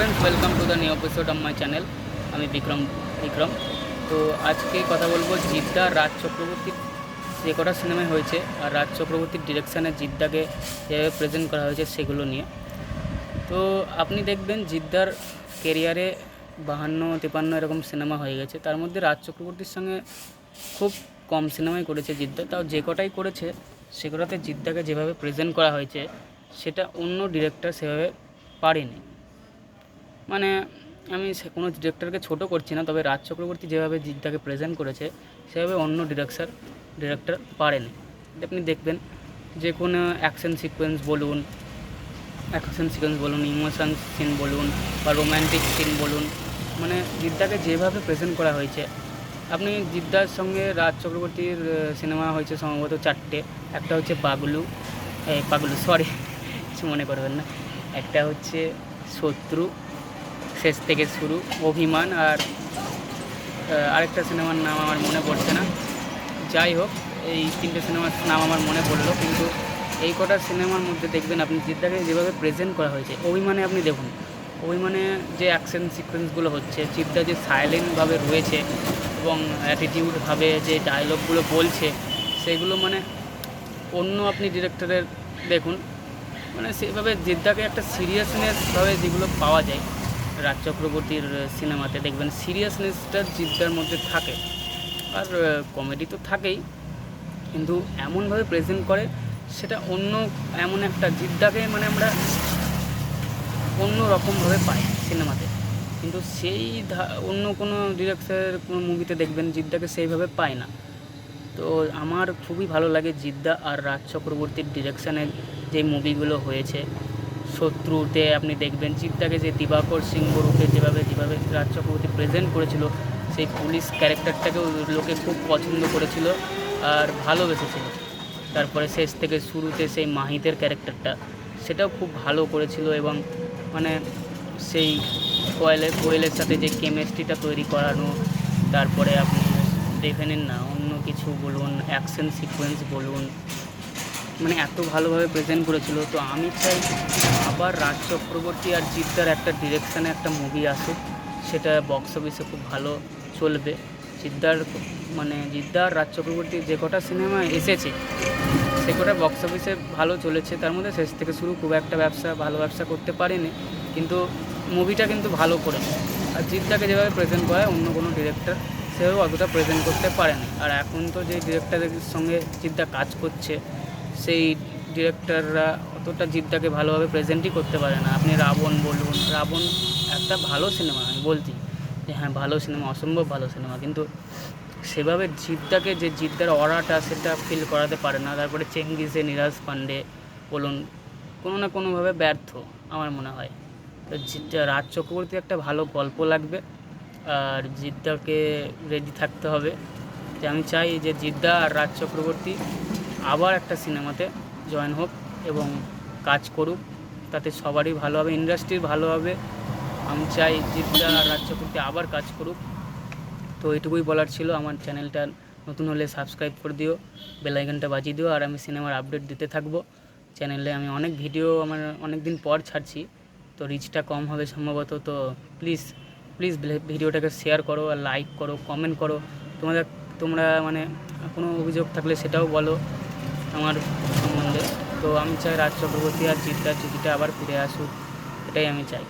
Friends, welcome to the new episode of my channel. আমি বিক্রম। তো আজকে কথা বলবো জিদ্দা রাজ চক্রবর্তীর যে কটা সিনেমায় হয়েছে আর রাজ চক্রবর্তীর ডিরেকশানে জিদ্দাকে যেভাবে প্রেজেন্ট করা হয়েছে সেগুলো নিয়ে। তো আপনি দেখবেন জিদ্দার কেরিয়ারে 52-53 এরকম সিনেমা হয়ে গেছে, তার মধ্যে রাজ চক্রবর্তীর সঙ্গে খুব কম সিনেমাই করেছে জিদ্দা। তাও যে কটাই করেছে সেগুলোতে জিদ্দাকে যেভাবে প্রেজেন্ট করা হয়েছে সেটা অন্য ডিরেক্টর সেভাবে পারেনি। মানে আমি কোনো ডিরেক্টরকে ছোটো করছি না, তবে রাজ চক্রবর্তী যেভাবে জিদ্দাকে প্রেজেন্ট করেছে সেভাবে অন্য ডিরেক্টর পারেনি। আপনি দেখবেন যে কোনো অ্যাকশন সিকোয়েন্স বলুন, ইমোশন সিন বলুন বা রোম্যান্টিক সিন বলুন, মানে জিদ্দাকে যেভাবে প্রেজেন্ট করা হয়েছে। আপনি জিদ্দার সঙ্গে রাজ চক্রবর্তীর সিনেমা হয়েছে সম্ভবত 4টে। একটা হচ্ছে পাগলু, সরি কিছু মনে করবেন না। একটা হচ্ছে শত্রু, শেষ থেকে শুরু, অভিমান, আর আরেকটা সিনেমার নাম আমার মনে পড়ছে না। যাই হোক, এই 3টে সিনেমার নাম আমার মনে পড়লো, কিন্তু এই কটা সিনেমার মধ্যে দেখবেন আপনি জিদ্দাকে যেভাবে প্রেজেন্ট করা হয়েছে। অভিমানে আপনি দেখুন, অভিমানে যে অ্যাকশন সিকোয়েন্সগুলো হচ্ছে, জিদ্দা যে সাইলেন্টভাবে রয়েছে এবং অ্যাটিটিউডভাবে যে ডায়লগগুলো বলছে সেগুলো মানে অন্য আপনি ডিরেক্টরের দেখুন, মানে সেভাবে জিদ্দাকে একটা সিরিয়াসনেসভাবে যেগুলো পাওয়া যায় রাজ চক্রবর্তীর সিনেমাতে, দেখবেন সিরিয়াসনেসটা জিদ্দার মধ্যে থাকে। আর কমেডি তো থাকেই, কিন্তু এমনভাবে প্রেজেন্ট করে সেটা এমন একটা জিদ্দাকে মানে আমরা অন্য রকমভাবে পাই সিনেমাতে, কিন্তু সেই অন্য কোনো ডিরেক্টরের কোনো মুভিতে দেখবেন জিদ্দাকে সেইভাবে পায় না। তো আমার খুবই ভালো লাগে জিদ্দা আর রাজ চক্রবর্তীর ডিরেকশানের যে মুভিগুলো হয়েছে। শত্রুতে আপনি দেখবেন জিদ্দাকে যে দিবাকর সিং বড়ুকে যেভাবে রাজ চক্রবর্তী প্রেজেন্ট করেছিল, সেই পুলিশ ক্যারেক্টারটাকেও লোকে খুব পছন্দ করেছিল আর ভালোবেসেছিল। তারপরে শেষ থেকে শুরুতে সেই মাহিতের ক্যারেক্টারটা, সেটাও খুব ভালো করেছিল। এবং মানে সেই কোয়েলের সাথে যে কেমিস্ট্রিটা তৈরি করানো, তারপরে আপনি দেখে নিন না অন্য কিছু বলুন, অ্যাকশন সিকোয়েন্স বলুন, মানে এত ভালোভাবে প্রেজেন্ট করেছিল। তো আমি চাই আবার রাজ চক্রবর্তী আর জিদ্দার একটা ডিরেকশানে একটা মুভি আসুক, সেটা বক্স অফিসে খুব ভালো চলবে। জিদ্দা আর রাজ চক্রবর্তীর যে কটা সিনেমা এসেছে সে কটা বক্স অফিসে ভালো চলেছে। তার মধ্যে শেষ থেকে শুরু খুব একটা ভালো ব্যবসা করতে পারেনি, কিন্তু মুভিটা কিন্তু ভালো করেছে। আর জিদ্দাকে যেভাবে প্রেজেন্ট করে অন্য কোনো ডিরেক্টর সেভাবে অতটা প্রেজেন্ট করতে পারেনি। আর এখন তো যে ডিরেক্টরের সঙ্গে জিদ্দা কাজ করছে সেই ডিরেক্টররা অতটা জিদ্দাকে ভালোভাবে প্রেজেন্টই করতে পারে না। আপনি রাবণ বলুন, রাবণ একটা ভালো সিনেমা, আমি বলছি যে হ্যাঁ ভালো সিনেমা, অসম্ভব ভালো সিনেমা, কিন্তু সেভাবে জিদ্দাকে যে জিদ্দার অরাটা সেটা ফিল করাতে পারে না। তারপরে চেঙ্গিসে নীরাজ পান্ডে বলুন, কোনো না কোনোভাবে ব্যর্থ আমার মনে হয়। তো রাজ চক্রবর্তী একটা ভালো গল্প লাগবে, আর জিদ্দাকে রেডি থাকতে হবে। যে আমি চাই যে জিদ্দা আর রাজ চক্রবর্তী আবার একটা সিনেমাতে জয়েন হোক এবং কাজ করুক, তাতে সবারই ভালো হবে, ইন্ডাস্ট্রির ভালো হবে। আমি চাই জিদ্দা আর রাজ চক্রবর্তী আবার কাজ করুক। তো এইটুকুই বলার ছিল। আমার চ্যানেলটা নতুন হলে সাবস্ক্রাইব করে দিও, বেল আইকনটা বাজিয়ে দিও, আর আমি সিনেমার আপডেট দিতে থাকবো চ্যানেলে। আমি অনেক ভিডিও অনেক দিন পর ছাড়ছি, তো রিচটা কম হবে সম্ভবত। তো প্লিজ ভিডিওটাকে শেয়ার করো আর লাইক করো, কমেন্ট করো। তোমরা মানে কোনো অভিযোগ থাকলে সেটাও বলো আমার সম্বন্ধে। তো আমি চাই রাজ চক্রবর্তী আর জিদ্দার জুটিটা আবার ফিরে আসুক, এটাই আমি চাই।